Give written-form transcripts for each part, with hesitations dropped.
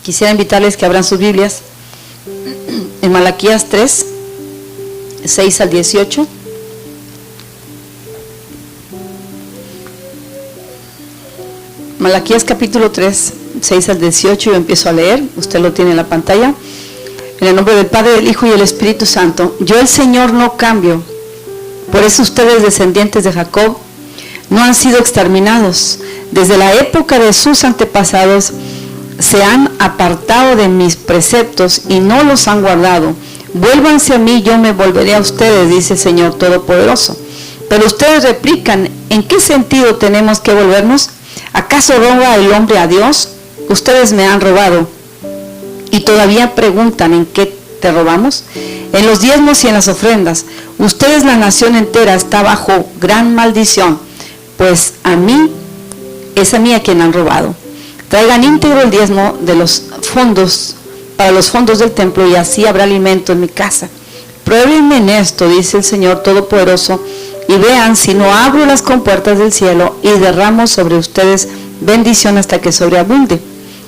Quisiera invitarles que abran sus Biblias en Malaquías 3, 6 al 18. Malaquías capítulo 3, 6 al 18, yo empiezo a leer, usted lo tiene en la pantalla. En el nombre del Padre, del Hijo y del Espíritu Santo. Yo, el Señor, no cambio. Por eso ustedes, descendientes de Jacob, no han sido exterminados. Desde la época de sus antepasados se han apartado de mis preceptos y no los han guardado. Vuélvanse a mí, yo me volveré a ustedes, dice el Señor Todopoderoso. Pero ustedes replican, ¿en qué sentido tenemos que volvernos? ¿Acaso roba el hombre a Dios? Ustedes me han robado. Y todavía preguntan, ¿en qué te robamos? En los diezmos y en las ofrendas. Ustedes, la nación entera, está bajo gran maldición, pues es a mí a quien han robado. Traigan íntegro el diezmo de los fondos, para los fondos del templo, y así habrá alimento en mi casa. Pruébenme en esto, dice el Señor Todopoderoso, y vean si no abro las compuertas del cielo y derramo sobre ustedes bendición hasta que sobreabunde.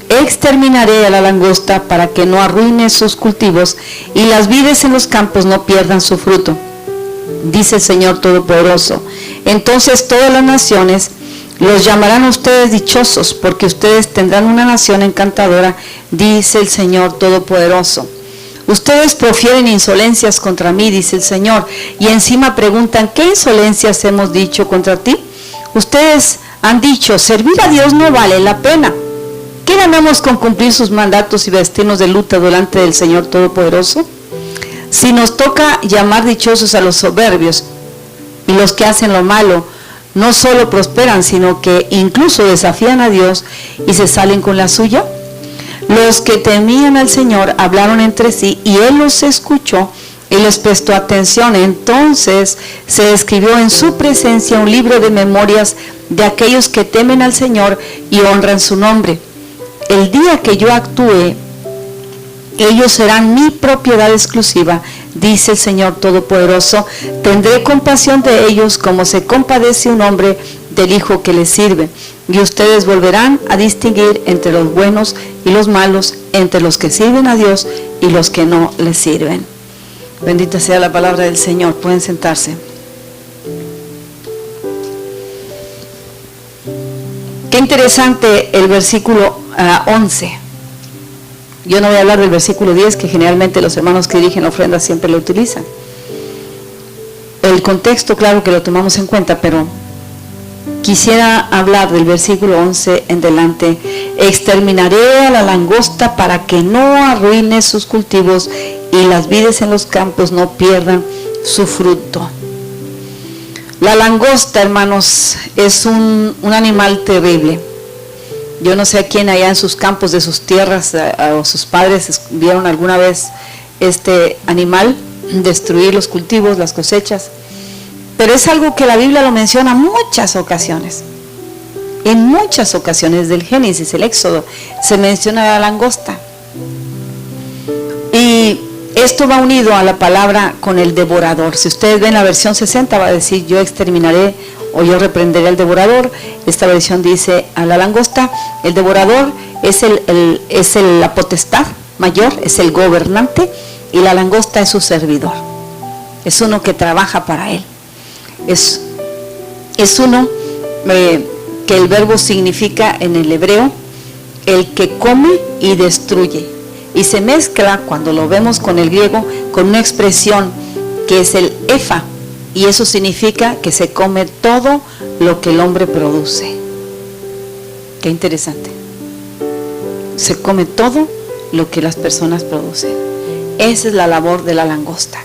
Exterminaré a la langosta para que no arruine sus cultivos y las vides en los campos no pierdan su fruto, dice el Señor Todopoderoso. Entonces todas las naciones los llamarán a ustedes dichosos, porque ustedes tendrán una nación encantadora, dice el Señor Todopoderoso. Ustedes profieren insolencias contra mí, dice el Señor, y encima preguntan, ¿qué insolencias hemos dicho contra ti? Ustedes han dicho, servir a Dios no vale la pena. ¿Qué ganamos con cumplir sus mandatos y vestirnos de luto delante del Señor Todopoderoso? Si nos toca llamar dichosos a los soberbios, y los que hacen lo malo no solo prosperan, sino que incluso desafían a Dios y se salen con la suya. Los que temían al Señor hablaron entre sí y Él los escuchó y les prestó atención. Entonces se escribió en su presencia un libro de memorias de aquellos que temen al Señor y honran su nombre. El día que yo actúe, ellos serán mi propiedad exclusiva, dice el Señor Todopoderoso. Tendré compasión de ellos como se compadece un hombre del hijo que le sirve. Y ustedes volverán a distinguir entre los buenos y los malos, entre los que sirven a Dios y los que no le sirven. Bendita sea la palabra del Señor. Pueden sentarse. Qué interesante el versículo 11. Yo no voy a hablar del versículo 10, que generalmente los hermanos que dirigen ofrendas siempre lo utilizan. El contexto, claro que lo tomamos en cuenta, pero quisiera hablar del versículo 11 en delante. Exterminaré a la langosta para que no arruine sus cultivos y las vides en los campos no pierdan su fruto. La langosta, hermanos, es un animal terrible. Yo no sé a quién allá en sus campos de sus tierras o sus padres vieron alguna vez este animal destruir los cultivos, las cosechas, pero es algo que la Biblia lo menciona en muchas ocasiones. En muchas ocasiones del Génesis, el Éxodo, se menciona la langosta. Y esto va unido a la palabra con el devorador. Si ustedes ven la versión 60 va a decir yo exterminaré o yo reprenderé al devorador. Esta versión dice a la langosta. El devorador es la potestad mayor, es el gobernante, y la langosta es su servidor. Es uno que trabaja para él. Es uno que el verbo significa en el hebreo el que come y destruye. Y se mezcla, cuando lo vemos con el griego, con una expresión que es el efa. Y eso significa que se come todo lo que el hombre produce. Qué interesante. Se come todo lo que las personas producen. Esa es la labor de la langosta.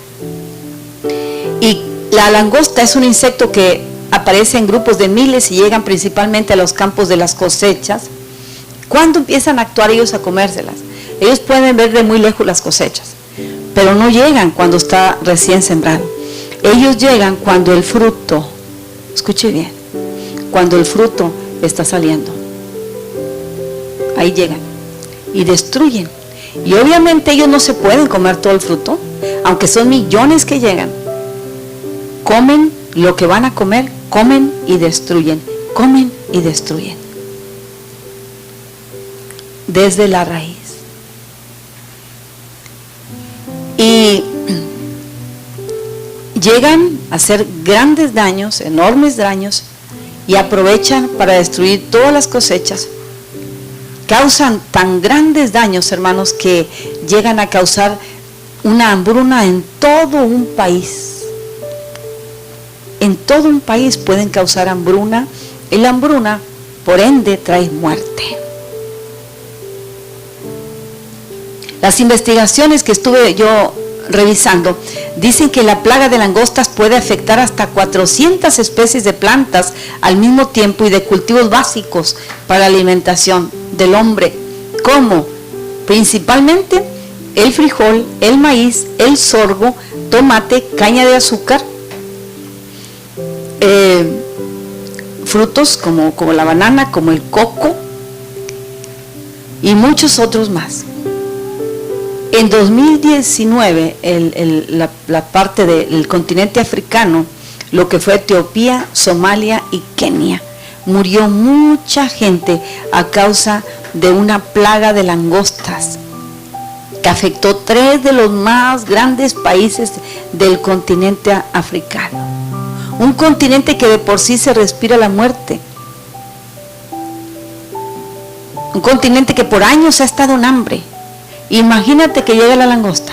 Y la langosta es un insecto que aparece en grupos de miles y llegan principalmente a los campos de las cosechas. ¿Cuándo empiezan a actuar ellos a comérselas? Ellos pueden ver de muy lejos las cosechas, pero no llegan cuando está recién sembrado. Ellos llegan cuando el fruto, escuche bien, cuando el fruto está saliendo. Ahí llegan y destruyen. Y obviamente ellos no se pueden comer todo el fruto, aunque son millones que llegan. Comen lo que van a comer, comen y destruyen, comen y destruyen. Desde la raíz. y llegan a hacer grandes daños, enormes daños, y aprovechan para destruir todas las cosechas. Causan tan grandes daños, hermanos, que llegan a causar una hambruna en todo un país. En todo un país pueden causar hambruna, y la hambruna, por ende, trae muerte. Las investigaciones que estuve yo revisando dicen que la plaga de langostas puede afectar hasta 400 especies de plantas al mismo tiempo y de cultivos básicos para la alimentación del hombre, como principalmente el frijol, el maíz, el sorgo, tomate, caña de azúcar, frutos como la banana, como el coco y muchos otros más. En 2019, la parte del continente africano, lo que fue Etiopía, Somalia y Kenia, murió mucha gente a causa de una plaga de langostas que afectó 3 de los más grandes países del continente africano. Un continente que de por sí se respira la muerte. Un continente que por años ha estado en hambre. Imagínate que llega la langosta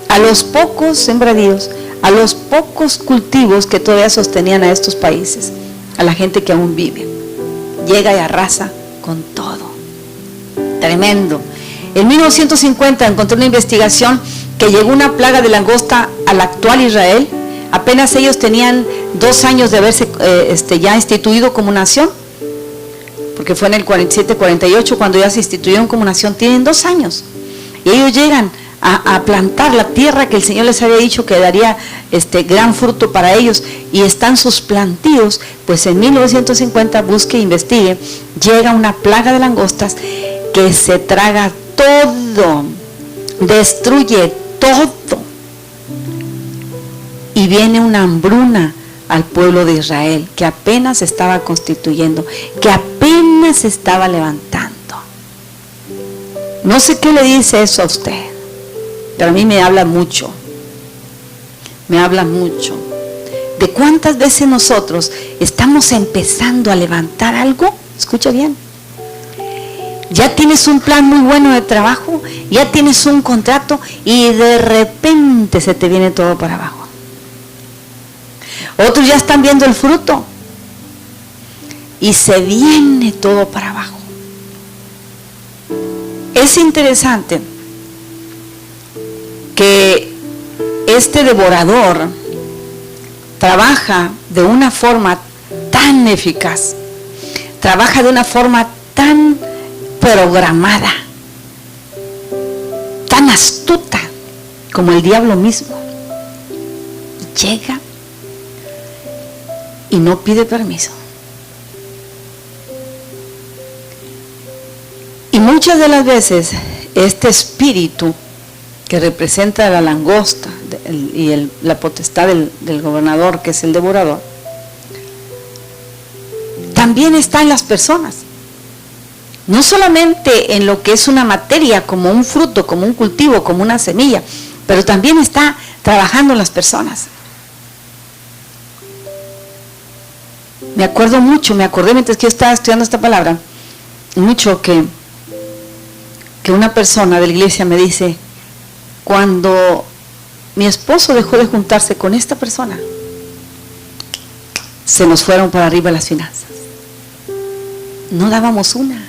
a los pocos sembradíos, a los pocos cultivos que todavía sostenían a estos países, a la gente que aún vive. Llega y arrasa con todo. Tremendo. En 1950 encontré una investigación que llegó una plaga de langosta al actual Israel. Apenas ellos tenían 2 años de haberse ya instituido como nación, porque fue en el 47-48 cuando ya se instituyeron como nación. Tienen 2 años y ellos llegan a plantar la tierra que el Señor les había dicho que daría gran fruto para ellos, y están sus plantíos. Pues en 1950, busque e investigue, llega una plaga de langostas que se traga todo, destruye todo, y viene una hambruna al pueblo de Israel, que apenas se estaba constituyendo, que apenas se estaba levantando. No sé qué le dice eso a usted, pero a mí me habla mucho. Me habla mucho de cuántas veces nosotros estamos empezando a levantar algo. Escucha bien. Ya tienes un plan muy bueno de trabajo, ya tienes un contrato, y de repente se te viene todo para abajo. Otros ya están viendo el fruto y se viene todo para abajo. Es interesante que este devorador trabaja de una forma tan eficaz, trabaja de una forma tan programada, tan astuta como el diablo mismo. Llega y no pide permiso. Y muchas de las veces este espíritu que representa la langosta y la potestad del gobernador, que es el devorador, también está en las personas. No solamente en lo que es una materia, como un fruto, como un cultivo, como una semilla, pero también está trabajando en las personas. Me acordé mientras que yo estaba estudiando esta palabra, mucho que una persona de la iglesia me dice: cuando mi esposo dejó de juntarse con esta persona, se nos fueron para arriba las finanzas. No dábamos una.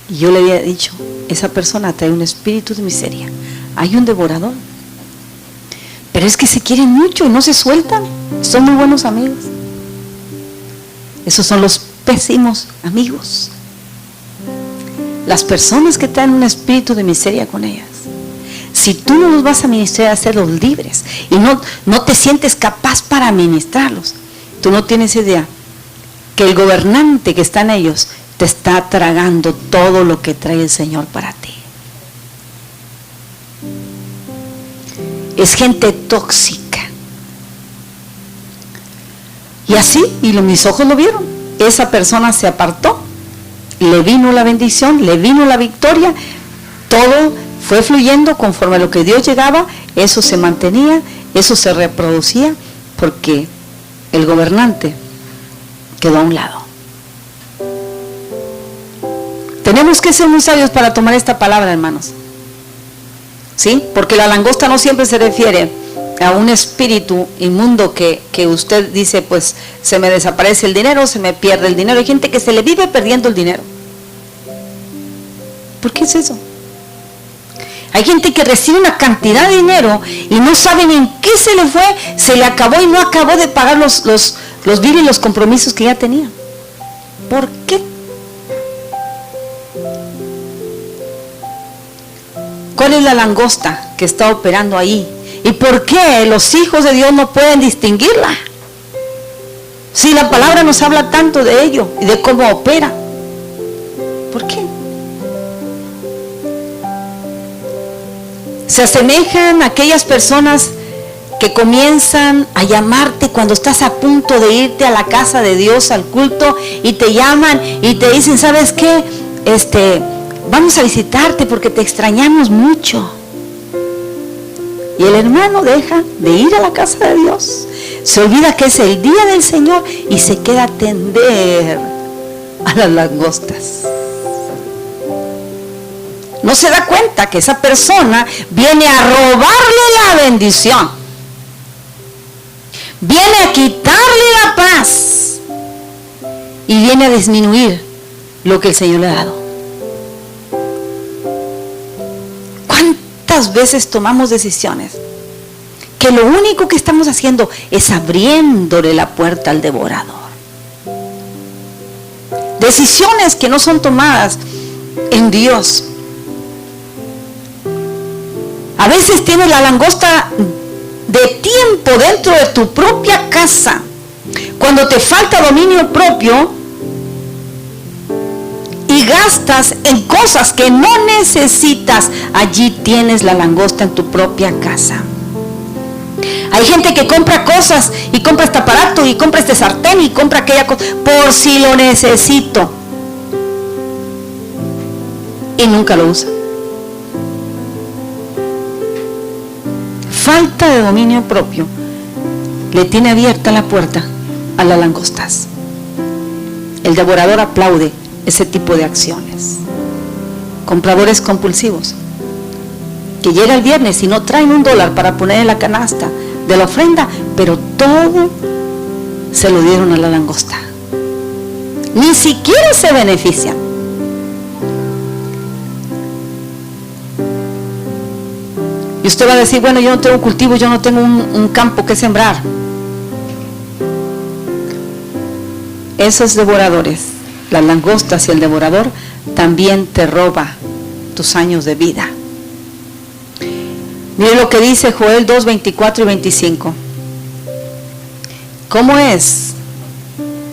Y yo le había dicho: esa persona trae un espíritu de miseria, hay un devorador. Pero es que se quieren mucho y no se sueltan, son muy buenos amigos. Esos son los pésimos amigos. Las personas que traen un espíritu de miseria con ellas. Si tú no los vas a ministrar, a hacerlos libres, y no te sientes capaz para ministrarlos, tú no tienes idea que el gobernante que está en ellos te está tragando todo lo que trae el Señor para ti. Es gente tóxica. Y así, mis ojos lo vieron. Esa persona se apartó, le vino la bendición, le vino la victoria, todo fue fluyendo conforme a lo que Dios llegaba, eso se mantenía, eso se reproducía, porque el gobernante quedó a un lado. Tenemos que ser muy sabios para tomar esta palabra, hermanos. ¿Sí? Porque la langosta no siempre se refiere a un espíritu inmundo que usted dice, pues se me desaparece el dinero, se me pierde el dinero. Hay gente que se le vive perdiendo el dinero. ¿Por qué es eso? Hay gente que recibe una cantidad de dinero y no saben en qué se le fue, se le acabó y no acabó de pagar los biles y los compromisos que ya tenía. ¿Por qué? ¿Cuál es la langosta que está operando ahí? ¿Y por qué los hijos de Dios no pueden distinguirla? Si la palabra nos habla tanto de ello y de cómo opera. ¿Por qué? Se asemejan a aquellas personas que comienzan a llamarte cuando estás a punto de irte a la casa de Dios, al culto, y te llaman y te dicen, ¿sabes qué? Vamos a visitarte porque te extrañamos mucho. Y el hermano deja de ir a la casa de Dios, se olvida que es el día del Señor y se queda a atender a las langostas. No se da cuenta que esa persona viene a robarle la bendición, viene a quitarle la paz y viene a disminuir lo que el Señor le ha dado. ¿Cuántas veces tomamos decisiones que lo único que estamos haciendo es abriéndole la puerta al devorador? Decisiones que no son tomadas en Dios. A veces tienes la langosta de tiempo dentro de tu propia casa. Cuando te falta dominio propio y gastas en cosas que no necesitas, allí tienes la langosta en tu propia casa. Hay gente que compra cosas y compra este aparato y compra este sartén y compra aquella cosa por si lo necesito y nunca lo usa. Falta de dominio propio le tiene abierta la puerta a las langostas. El devorador aplaude ese tipo de acciones. Compradores compulsivos que llega el viernes y no traen $1 para poner en la canasta de la ofrenda, pero todo se lo dieron a la langosta. Ni siquiera se benefician. Y usted va a decir, bueno, yo no tengo cultivo, yo no tengo un campo que sembrar. Esos devoradores, las langostas y el devorador, también te roba tus años de vida. Mire lo que dice Joel 2, 24 y 25. ¿Cómo es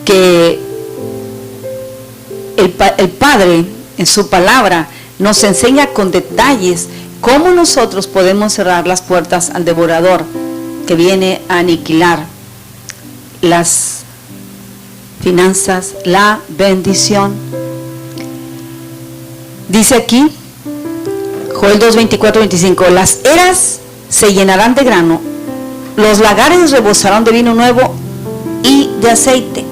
que el Padre en su palabra nos enseña con detalles cómo nosotros podemos cerrar las puertas al devorador que viene a aniquilar las finanzas, la bendición? Dice aquí, Joel 2, 24, 25, las eras se llenarán de grano, los lagares rebosarán de vino nuevo y de aceite.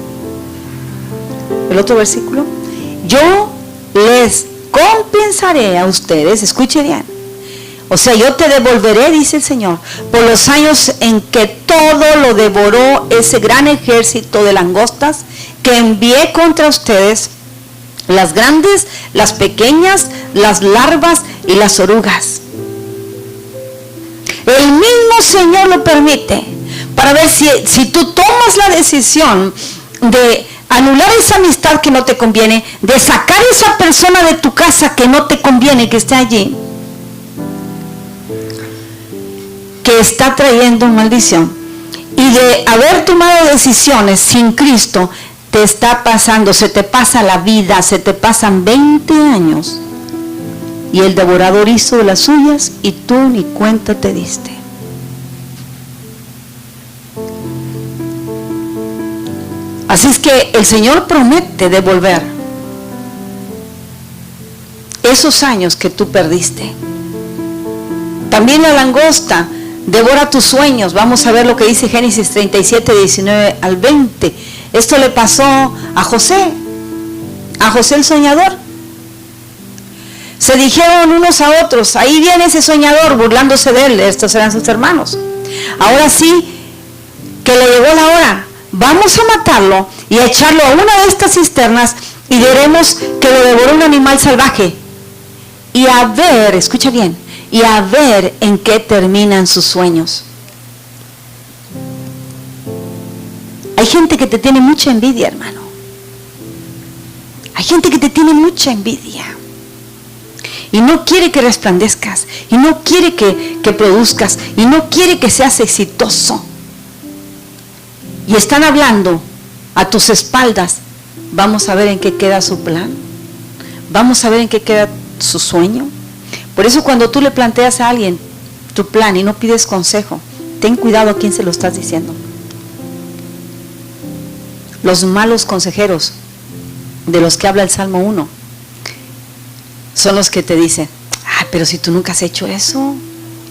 El otro versículo, yo les compensaré a ustedes, escuche bien, o sea, yo te devolveré, dice el Señor, por los años en que todo lo devoró ese gran ejército de langostas que envié contra ustedes, las grandes, las pequeñas, las larvas y las orugas. El mismo Señor lo permite para ver si tú tomas la decisión de anular esa amistad que no te conviene, de sacar esa persona de tu casa que no te conviene que esté allí, que está trayendo maldición, y de haber tomado decisiones sin Cristo, te está pasando, se te pasa la vida, se te pasan 20 años y el devorador hizo de las suyas y tú ni cuenta te diste. Así es que el Señor promete devolver esos años que tú perdiste. También la langosta devora tus sueños. Vamos a ver lo que dice Génesis 37, 19 al 20. Esto le pasó a José el soñador. Se dijeron unos a otros, ahí viene ese soñador, burlándose de él. Estos eran sus hermanos. Ahora sí que le llegó la hora, vamos a matarlo y a echarlo a una de estas cisternas y veremos que lo devoró un animal salvaje. Y a ver, escucha bien, y a ver en qué terminan sus sueños. Hay gente que te tiene mucha envidia, hermano. Hay gente que te tiene mucha envidia. Y no quiere que resplandezcas. Y no quiere que produzcas. Y no quiere que seas exitoso. Y están hablando a tus espaldas. Vamos a ver en qué queda su plan. Vamos a ver en qué queda su sueño. Por eso cuando tú le planteas a alguien tu plan y no pides consejo, ten cuidado a quién se lo estás diciendo. Los malos consejeros de los que habla el Salmo 1 son los que te dicen, pero si tú nunca has hecho eso,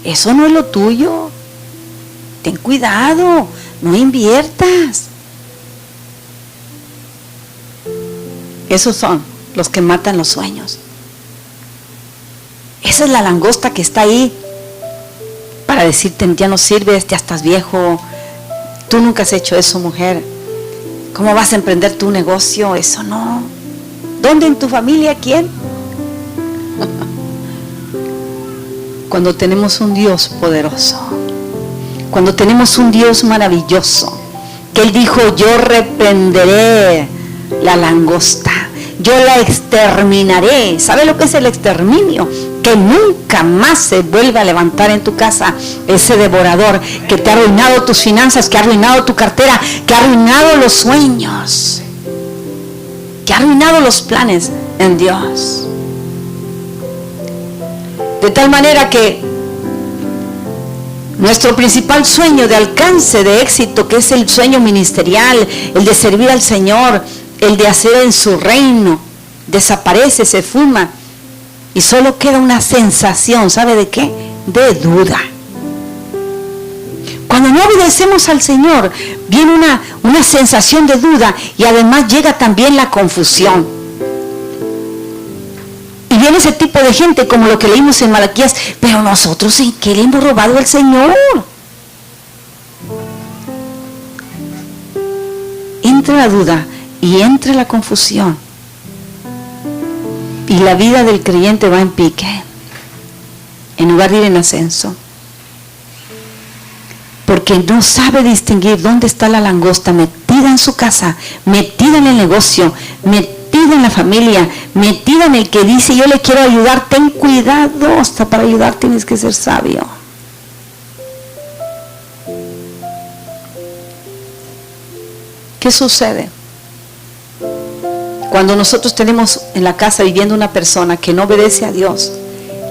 eso no es lo tuyo, ten cuidado, no inviertas. Esos son los que matan los sueños. Esa es la langosta que está ahí para decirte, ya no sirves, ya estás viejo, tú nunca has hecho eso, mujer. ¿Cómo vas a emprender tu negocio? Eso no. ¿Dónde en tu familia? ¿Quién? Cuando tenemos un Dios poderoso, cuando tenemos un Dios maravilloso, que Él dijo, yo reprenderé la langosta, yo la exterminaré. ¿Sabe lo que es el exterminio? Que nunca más se vuelva a levantar en tu casa ese devorador que te ha arruinado tus finanzas, que ha arruinado tu cartera, que ha arruinado los sueños, que ha arruinado los planes en Dios. De tal manera que nuestro principal sueño de alcance, de éxito, que es el sueño ministerial, el de servir al Señor, el de hacer en su reino, desaparece, se fuma. Y solo queda una sensación, ¿sabe de qué? De duda. Cuando no obedecemos al Señor, viene una sensación de duda y además llega también la confusión. Y viene ese tipo de gente como lo que leímos en Malaquías, pero nosotros ¿en qué le hemos robado al Señor? Entra la duda y entra la confusión. Y la vida del creyente va en pique, en lugar de ir en ascenso. Porque no sabe distinguir dónde está la langosta metida en su casa, metida en el negocio, metida en la familia, metida en el que dice, yo le quiero ayudar. Ten cuidado, hasta para ayudar tienes que ser sabio. ¿Qué sucede? Cuando nosotros tenemos en la casa viviendo una persona que no obedece a Dios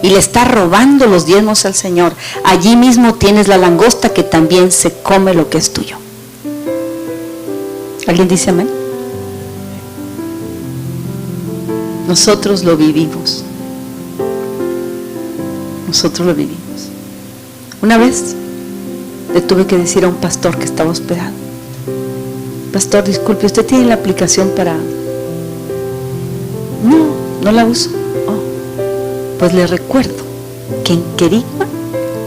y le está robando los diezmos al Señor, allí mismo tienes la langosta que también se come lo que es tuyo. ¿Alguien dice amén? Nosotros lo vivimos. Nosotros lo vivimos. Una vez le tuve que decir a un pastor que estaba hospedado, pastor, disculpe, ¿usted tiene la aplicación para...? No la uso. Pues le recuerdo que en Querigma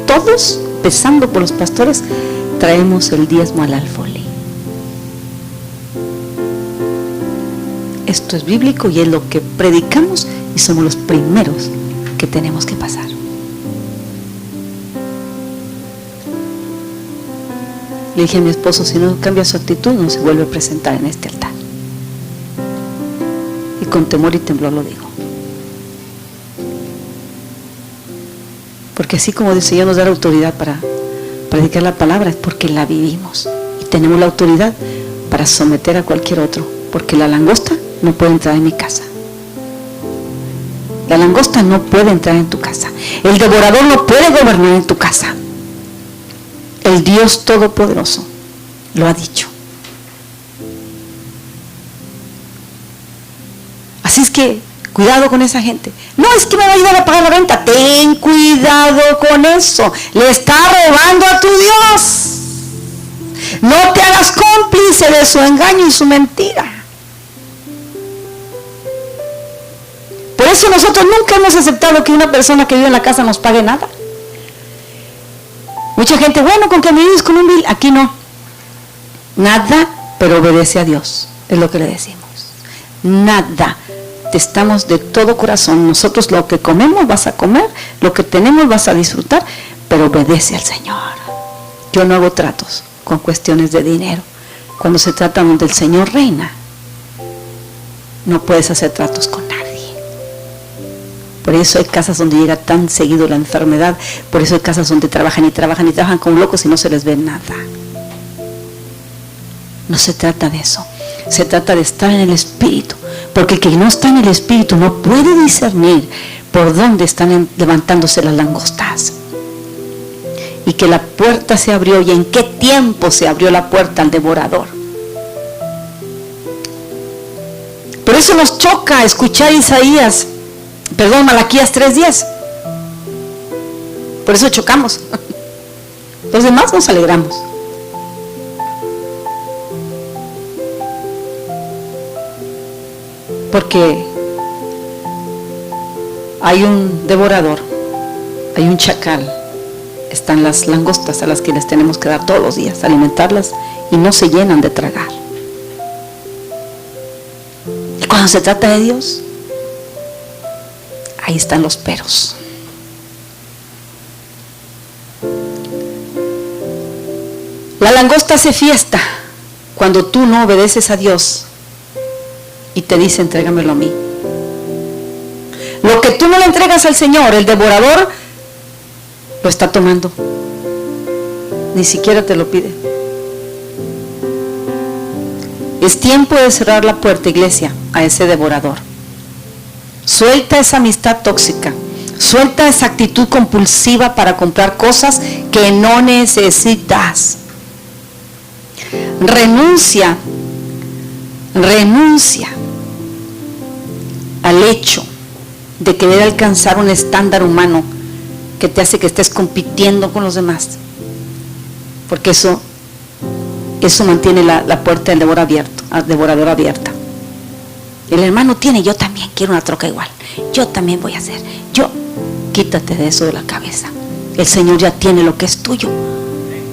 todos, empezando por los pastores, traemos el diezmo al alfolí. Esto es bíblico y es lo que predicamos y somos los primeros que tenemos que pasar. Le dije a mi esposo, si no cambia su actitud no se vuelve a presentar en este altar. Y con temor y temblor lo digo. Porque así como el Señor nos da la autoridad para predicar la palabra, es porque la vivimos. Y tenemos la autoridad para someter a cualquier otro. Porque la langosta no puede entrar en mi casa. La langosta no puede entrar en tu casa. El devorador no puede gobernar en tu casa. El Dios Todopoderoso lo ha dicho. Así es que Cuidado con esa gente. No, es que me va a ayudar a pagar la renta. Ten cuidado con eso. Le está robando a tu Dios. No te hagas cómplice de su engaño y su mentira. Por eso nosotros nunca hemos aceptado que una persona que vive en la casa nos pague nada. Mucha gente, bueno, con que me vives con un bill. Aquí no. Nada, pero obedece a Dios. Es lo que le decimos. Nada. Estamos de todo corazón. Nosotros lo que comemos vas a comer, lo que tenemos vas a disfrutar, pero obedece al Señor. Yo no hago tratos con cuestiones de dinero. Cuando se trata donde el Señor reina, no puedes hacer tratos con nadie. Por eso hay casas donde llega tan seguido la enfermedad. Por eso hay casas donde trabajan y trabajan y trabajan como locos y no se les ve nada. No se trata de eso. Se trata de estar en el Espíritu. Porque el que no está en el Espíritu no puede discernir por dónde están levantándose las langostas. Y que la puerta se abrió. ¿Y en qué tiempo se abrió la puerta al devorador? Por eso nos choca escuchar Malaquías 3:10. Por eso chocamos. Los demás nos alegramos. Porque hay un devorador, hay un chacal, están las langostas a las que les tenemos que dar todos los días, alimentarlas, y no se llenan de tragar. Y cuando se trata de Dios, ahí están los peros. La langosta hace fiesta cuando tú no obedeces a Dios y te dice, entrégamelo a mí. Lo que tú no le entregas al Señor, el devorador lo está tomando. Ni siquiera te lo pide. Es tiempo de cerrar la puerta, iglesia, a ese devorador. Suelta esa amistad tóxica. Suelta esa actitud compulsiva para comprar cosas que no necesitas. Renuncia al hecho de querer alcanzar un estándar humano que te hace que estés compitiendo con los demás, porque eso mantiene la puerta del devorador abierta. El hermano tiene, yo también quiero una troca igual, yo también voy a hacer, quítate de eso de la cabeza. El Señor ya tiene lo que es tuyo.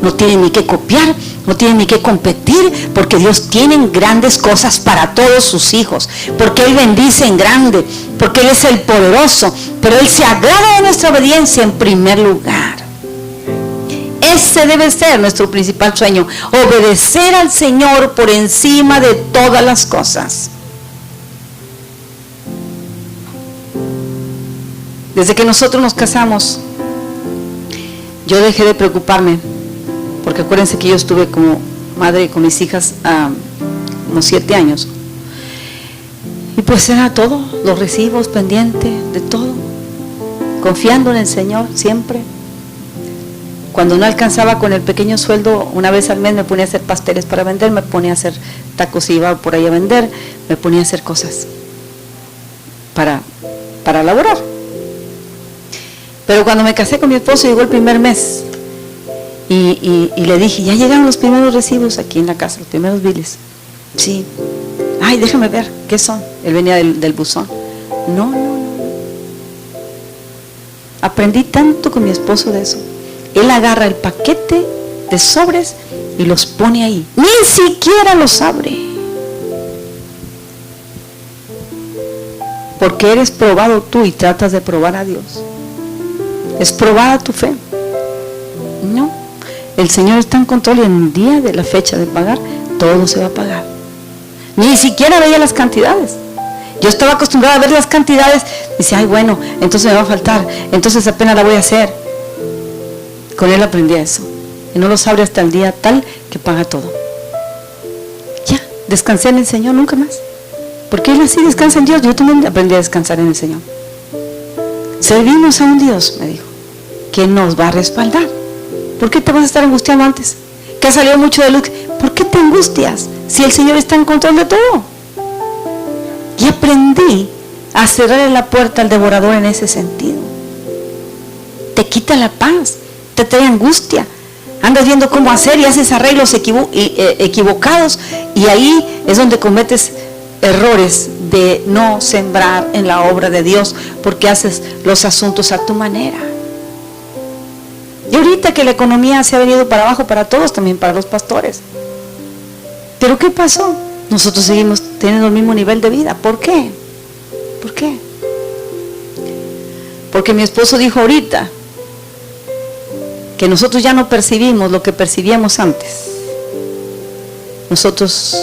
No tiene ni que copiar, no tiene ni que competir, porque Dios tiene grandes cosas para todos sus hijos, porque Él bendice en grande, porque Él es el poderoso, pero Él se agrada de nuestra obediencia en primer lugar. Ese debe ser nuestro principal sueño, obedecer al Señor por encima de todas las cosas. Desde que nosotros nos casamos, yo dejé de preocuparme. Porque acuérdense que yo estuve como madre con mis hijas unos 7 años. Y pues era todo, los recibos, pendiente de todo. Confiando en el Señor siempre. Cuando no alcanzaba con el pequeño sueldo, una vez al mes me ponía a hacer pasteles para vender, me ponía a hacer tacos y iba por ahí a vender, me ponía a hacer cosas para laborar. Pero cuando me casé con mi esposo, llegó el primer mes. Y le dije, ya llegaron los primeros recibos aquí en la casa, los primeros biles. Sí. Ay, déjame ver, ¿qué son? Él venía del buzón. No. Aprendí tanto con mi esposo de eso. Él agarra el paquete de sobres y los pone ahí. Ni siquiera los abre. Porque eres probado tú y tratas de probar a Dios. Es probada tu fe. No. El Señor está en control y en el día de la fecha de pagar, todo se va a pagar. Ni siquiera veía las cantidades. Yo estaba acostumbrada a ver las cantidades. Dice, ay, bueno, entonces me va a faltar, entonces apenas la voy a hacer. Con Él aprendí eso. Y no los abre hasta el día tal que paga todo. Ya, descansé en el Señor, nunca más. Porque Él así descansa en Dios. Yo también aprendí a descansar en el Señor. Servimos a un Dios, me dijo, que nos va a respaldar. ¿Por qué te vas a estar angustiando antes? Que ha salido mucho de luz. ¿Por qué te angustias si el Señor está en control de todo? Y aprendí a cerrarle la puerta al devorador en ese sentido. Te quita la paz, te trae angustia. Andas viendo cómo hacer y haces arreglos equivocados, y ahí es donde cometes errores de no sembrar en la obra de Dios, porque haces los asuntos a tu manera. Y ahorita que la economía se ha venido para abajo para todos, también para los pastores. ¿Pero qué pasó? Nosotros seguimos teniendo el mismo nivel de vida. ¿Por qué? ¿Por qué? Porque mi esposo dijo ahorita que nosotros ya no percibimos lo que percibíamos antes. Nosotros,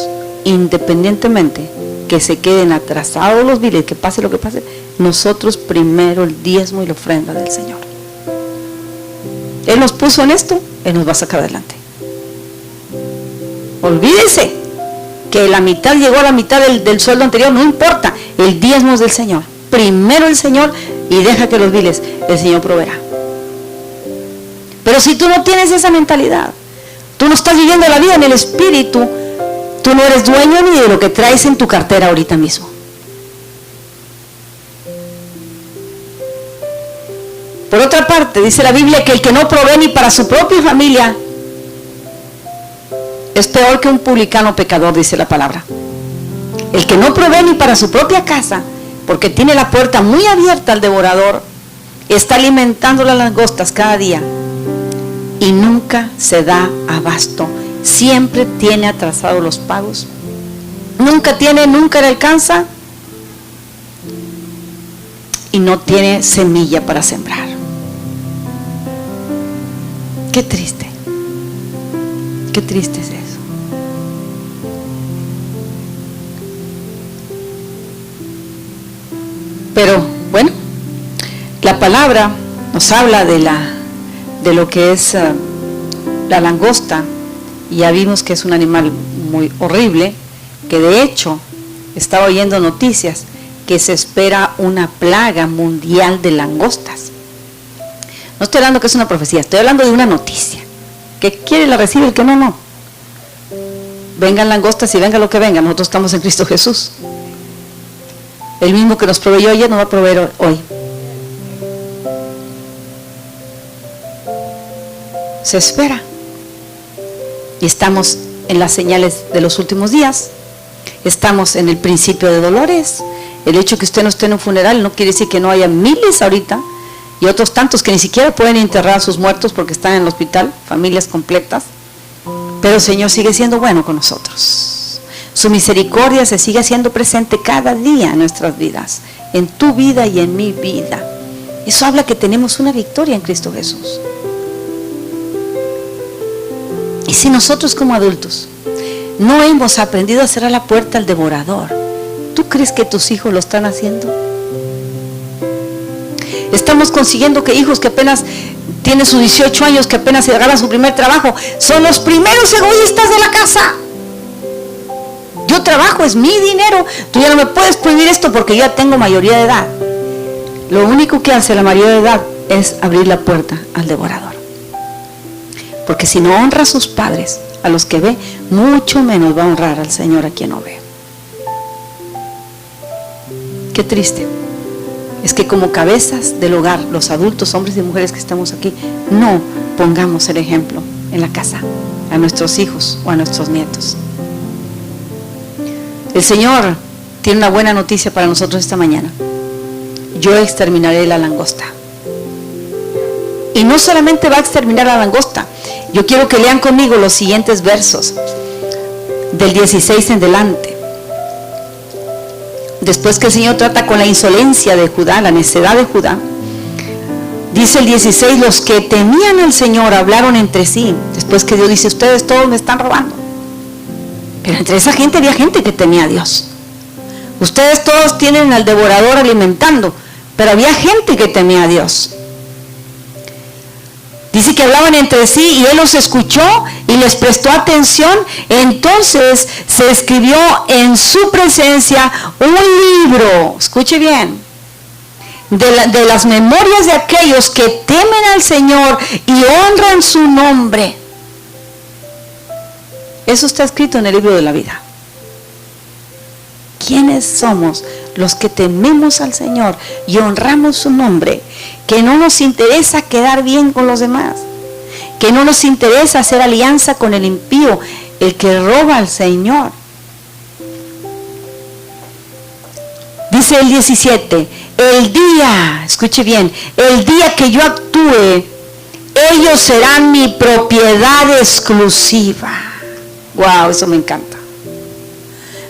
independientemente que se queden atrasados los biles, que pase lo que pase, nosotros primero el diezmo y la ofrenda del Señor. Él nos puso en esto, Él nos va a sacar adelante. Olvídense que la mitad llegó a la mitad del sueldo anterior, no importa, el diezmo es del Señor. Primero el Señor, y deja que los biles, el Señor proveerá. Pero si tú no tienes esa mentalidad, tú no estás viviendo la vida en el Espíritu, tú no eres dueño ni de lo que traes en tu cartera ahorita mismo. Por otra parte, dice la Biblia que el que no provee ni para su propia familia es peor que un publicano pecador, dice la palabra. El que no provee ni para su propia casa, porque tiene la puerta muy abierta al devorador, está alimentando las langostas cada día y nunca se da abasto. Siempre tiene atrasados los pagos, nunca le alcanza y no tiene semilla para sembrar. Qué triste es eso. Pero bueno, la palabra nos habla de lo que es la langosta, y ya vimos que es un animal muy horrible, que de hecho estaba oyendo noticias que se espera una plaga mundial de langostas. No estoy hablando que es una profecía, estoy hablando de una noticia. Que quiere la recibe, el que no, no. Vengan langostas y venga lo que venga, nosotros estamos en Cristo Jesús. El mismo que nos proveyó ayer nos va a proveer hoy. Se espera. Y estamos en las señales de los últimos días. Estamos en el principio de dolores. El hecho que usted no esté en un funeral no quiere decir que no haya miles ahorita, y otros tantos que ni siquiera pueden enterrar a sus muertos porque están en el hospital, familias completas. Pero el Señor sigue siendo bueno con nosotros. Su misericordia se sigue haciendo presente cada día en nuestras vidas, en tu vida y en mi vida. Eso habla que tenemos una victoria en Cristo Jesús. Y si nosotros como adultos no hemos aprendido a cerrar la puerta al devorador, ¿tú crees que tus hijos lo están haciendo? Estamos consiguiendo que hijos que apenas tienen sus 18 años, que apenas se agarran su primer trabajo, son los primeros egoístas de la casa. Yo trabajo, es mi dinero, tú ya no me puedes prohibir esto porque yo ya tengo mayoría de edad. Lo único que hace la mayoría de edad es abrir la puerta al devorador. Porque si no honra a sus padres, a los que ve, mucho menos va a honrar al Señor a quien no ve. Qué triste es que como cabezas del hogar, los adultos, hombres y mujeres que estamos aquí, no pongamos el ejemplo en la casa a nuestros hijos o a nuestros nietos. El Señor tiene una buena noticia para nosotros esta mañana. Yo exterminaré la langosta. Y no solamente va a exterminar la langosta. Yo quiero que lean conmigo los siguientes versos del 16 en delante. Después que el Señor trata con la insolencia de Judá, la necedad de Judá, dice el 16: los que temían al Señor hablaron entre sí. Después que Dios dice: ustedes todos me están robando. Pero entre esa gente había gente que temía a Dios. Ustedes todos tienen al devorador alimentando, pero había gente que temía a Dios. Dice que hablaban entre sí y Él los escuchó y les prestó atención. Entonces se escribió en su presencia un libro, escuche bien, de las memorias de aquellos que temen al Señor y honran su nombre. Eso está escrito en el libro de la vida. ¿Quiénes somos los que tememos al Señor y honramos su nombre, que no nos interesa quedar bien con los demás, que no nos interesa hacer alianza con el impío, el que roba al Señor. Dice el 17, el día, escuche bien, el día que yo actúe, ellos serán mi propiedad exclusiva. Wow, eso me encanta.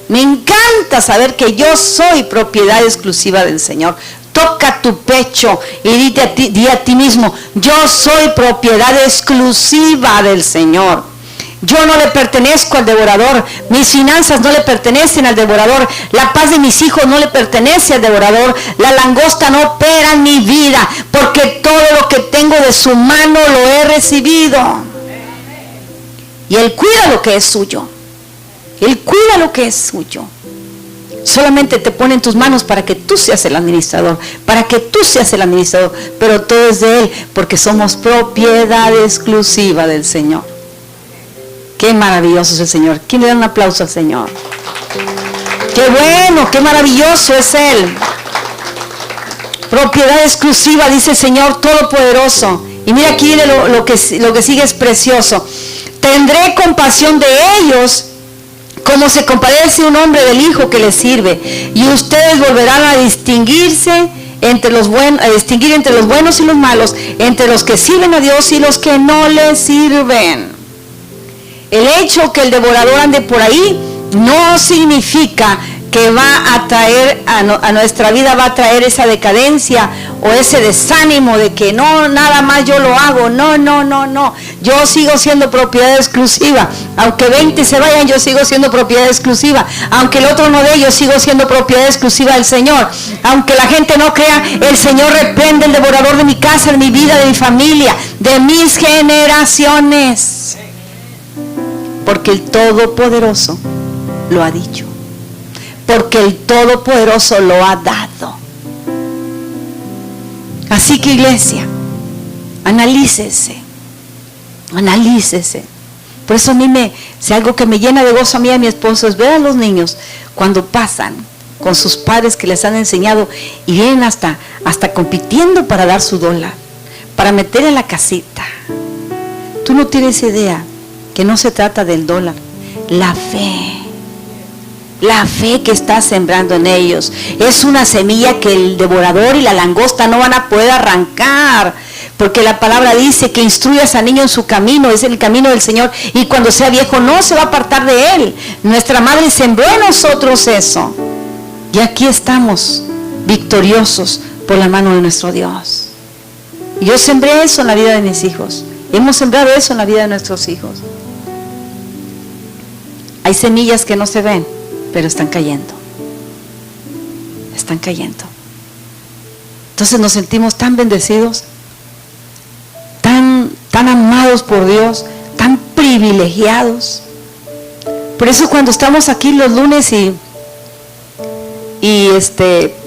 Me encanta saber que yo soy propiedad exclusiva del Señor. Toca tu pecho y di a ti mismo, yo soy propiedad exclusiva del Señor. Yo no le pertenezco al devorador, mis finanzas no le pertenecen al devorador, la paz de mis hijos no le pertenece al devorador, la langosta no opera en mi vida, porque todo lo que tengo de su mano lo he recibido. Y Él cuida lo que es suyo. Él cuida lo que es suyo. Solamente te pone en tus manos para que tú seas el administrador, pero todo es de Él, porque somos propiedad exclusiva del Señor. Qué maravilloso es el Señor. ¿Quién le da un aplauso al Señor? Qué bueno, qué maravilloso es Él. Propiedad exclusiva, dice el Señor Todopoderoso. Y mira aquí lo que sigue es precioso. Tendré compasión de ellos, como se compadece un hombre del hijo que le sirve, y ustedes volverán a distinguir entre los buenos y los malos, entre los que sirven a Dios y los que no le sirven. El hecho que el devorador ande por ahí no significa que va a traer a nuestra vida, va a traer esa decadencia o ese desánimo de que no, nada más yo lo hago. No. Yo sigo siendo propiedad exclusiva. Aunque 20 se vayan, yo sigo siendo propiedad exclusiva. Aunque el otro no dé, yo sigo siendo propiedad exclusiva del Señor. Aunque la gente no crea, el Señor reprende el devorador de mi casa, de mi vida, de mi familia, de mis generaciones. Porque el Todopoderoso lo ha dicho. Porque el Todopoderoso lo ha dado. Así que, iglesia, analícese. Por eso a mí si algo que me llena de gozo a mí y a mi esposo es ver a los niños cuando pasan con sus padres que les han enseñado y vienen hasta compitiendo para dar su dólar, para meter en la casita. Tú no tienes idea que no se trata del dólar, la fe que está sembrando en ellos es una semilla que el devorador y la langosta no van a poder arrancar, porque la palabra dice que instruye a ese niño en su camino, es el camino del Señor, y cuando sea viejo no se va a apartar de él. Nuestra madre sembró en nosotros eso, y aquí estamos victoriosos por la mano de nuestro Dios. Y yo sembré eso en la vida de mis hijos, hemos sembrado eso en la vida de nuestros hijos. Hay semillas que no se ven, pero están cayendo. Entonces nos sentimos tan bendecidos, tan amados por Dios, tan privilegiados. Por eso cuando estamos aquí los lunes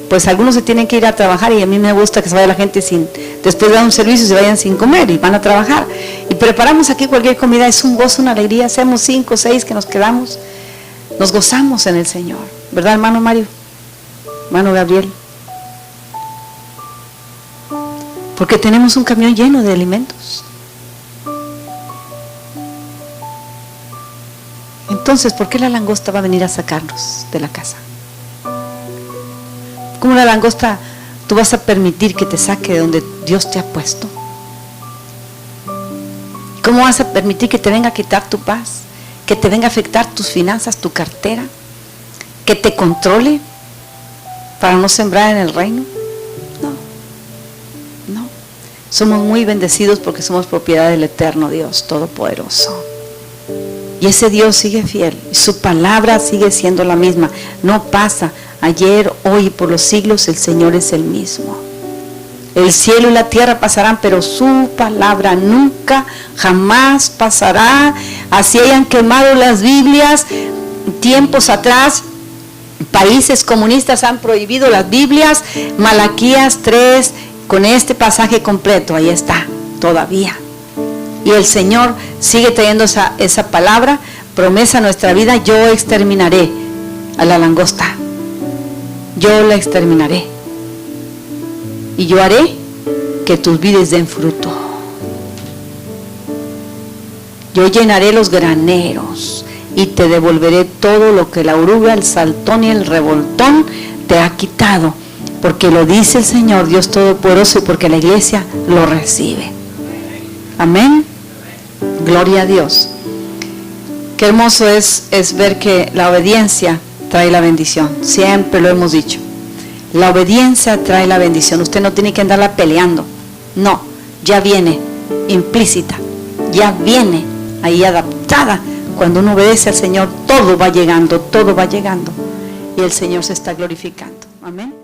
pues algunos se tienen que ir a trabajar, y a mí me gusta que se vaya la gente después de dar un servicio, se vayan sin comer y van a trabajar. Y preparamos aquí cualquier comida, es un gozo, una alegría, seamos 5 o 6 que nos quedamos. Nos gozamos en el Señor, ¿verdad, hermano Mario? Hermano Gabriel. Porque tenemos un camión lleno de alimentos. Entonces, ¿por qué la langosta va a venir a sacarnos de la casa? ¿Cómo la langosta tú vas a permitir que te saque de donde Dios te ha puesto? ¿Cómo vas a permitir que te venga a quitar tu paz? Que te venga a afectar tus finanzas, tu cartera, que te controle para no sembrar en el reino. No. Somos muy bendecidos porque somos propiedad del eterno Dios Todopoderoso. Y ese Dios sigue fiel, y su palabra sigue siendo la misma, no pasa. Ayer, hoy y por los siglos el Señor es el mismo. El cielo y la tierra pasarán, pero su palabra nunca, jamás pasará. Así hayan quemado las Biblias tiempos atrás, países comunistas han prohibido las Biblias. Malaquías 3, con este pasaje completo, ahí está, todavía. Y el Señor sigue trayendo esa palabra, promesa a nuestra vida: yo exterminaré a la langosta. yo la exterminaré. Y yo haré que tus vides den fruto. Yo llenaré los graneros y te devolveré todo lo que la oruga, el saltón y el revoltón te ha quitado, porque lo dice el Señor Dios Todopoderoso y porque la iglesia lo recibe. Amén. Gloria a Dios. Qué hermoso es ver que la obediencia trae la bendición. Siempre lo hemos dicho. La obediencia trae la bendición. Usted no tiene que andarla peleando. No, ya viene implícita. Ya viene ahí adaptada. Cuando uno obedece al Señor, todo va llegando, todo va llegando. Y el Señor se está glorificando. Amén.